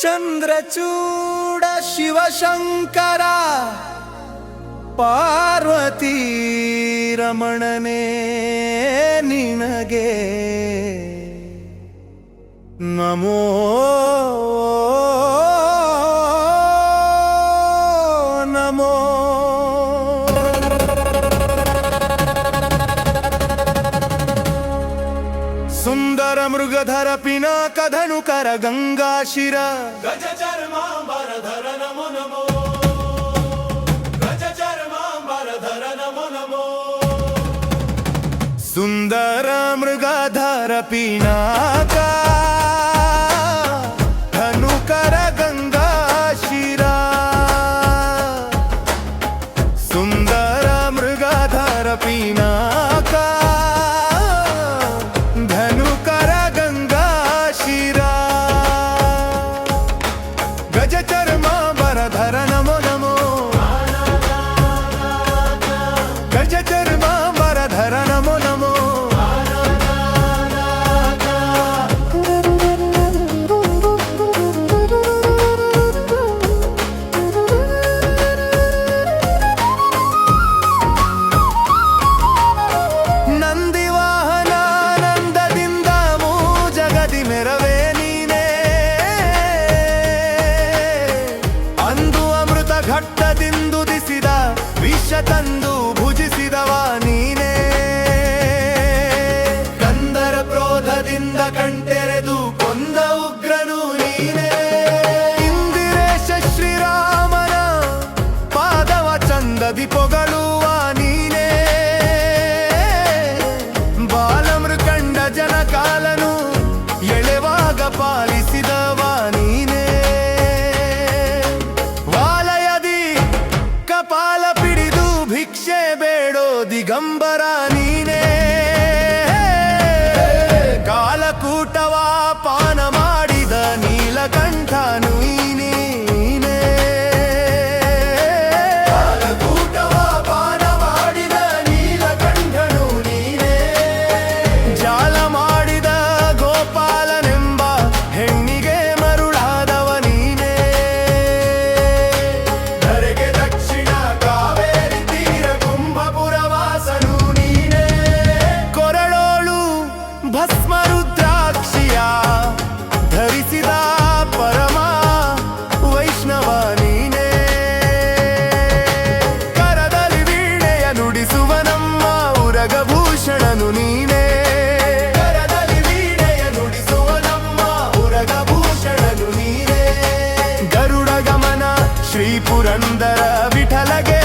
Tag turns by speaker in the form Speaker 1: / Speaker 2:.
Speaker 1: ಚಂದ್ರಚೂಡ ಶಿವಶಂಕರ ಪಾರ್ವತಿ ರಮಣನೇ ನಿನಗೆ ನಮೋ ನಮೋ. ಸುಂದರ ಮೃಗಧರ ಪಿನಾಕ ಧನುಕರ ಗಂಗಾಶಿರ
Speaker 2: ಗಜ ಚರ್ಮಾಂಬರಧರ ನಮೋ ನಮೋ. ಗಜ ಚರ್ಮಾಂಬರಧರ ನಮೋ ನಮೋ.
Speaker 1: ಸುಂದರ ಮೃಗಧರ ಪಿನಾಕ ಧನುಕರ ಗಂಗಾಶಿರ. ಸುಂದರ ಮೃಗಧರ ಪಿನಾಕ ಧನುಕರ ಗಂಗಾಶಿರ. ಗಜ ಚರ್ಮಾಂಬರಧರ ನಮೋ ನಮೋ. ಗಜ ಚರ್ಮಾಂಬರಧರ ನಮೋ ನಮೋ. ಘಟ್ಟದಿಂದುದಿಸಿದ ವಿಷ ತಂದು ಭುಜಿಸಿದವ ನೀನೇ. ಕಂದರ ಕ್ರೋಧದಿಂದ ಕಣ್ತೆರೆದು ಕೊಂದ ಉಗ್ರನು ನೀನೇ. ಇಂದಿರೇಶ ಶ್ರೀರಾಮನ ಪಾದವ ಚಂದದಿ ಪೊಗಳುವ ನೀನೇ. ಬಾಲಮೃಕಂಡ ಜನಕಾಲನು ಎಳೆವಾಗ ಪಾಲಿಸಿದವ ನೀನೇ. ಕಪಾಲ ಪಿಡಿದು ಭಿಕ್ಷೆ ಬೇಡೋ ದಿಗಂಬರ ನೀನೇ. ಕಾಲಕೂಟವ ಪಾನ ಮಾಡಿದ ನೀಲಕಂಠನು ನೀನೇ. ಕಾಲಕೂಟವ ಪಾನ ಮಾಡಿದ ನೀಲಕಂಠನು ನೀನೇ. ಜಾಲ ಮಾಡಿದ ಗೋಪಾಲನೆಂಬ ಹೆಣ್ಣಿಗೆ ಮರುಳಾದವ ನೀನೇ. ಧರೆಗೆ ದಕ್ಷಿಣ ಕಾವೇರಿ ತೀರ ಕುಂಭಪುರವಾಸನು ನೀನೇ. ಕೊರಳೋಳು ಭಸ್ಮ ರುದ್ರಾಕ್ಷಿಯ ಧರಿಸಿದ ಪರಮ ವೈಷ್ಣವ ನೀನೇ. ಕರದಲ್ಲಿ ವೀಣೆಯ ನುಡಿಸುವ ನಮ್ಮ ಉರಗಭೂಷಣನು ನೀನೇ. ಕರದಲ್ಲಿ ವೀಣೆಯ ನುಡಿಸುವ ನಮ್ಮ ಉರಗಭೂಷಣನು ನೀನೇ. ಗರುಡ ಗಮನ ಶ್ರೀ ಪುರಂದರ ವಿಠಲಗೆ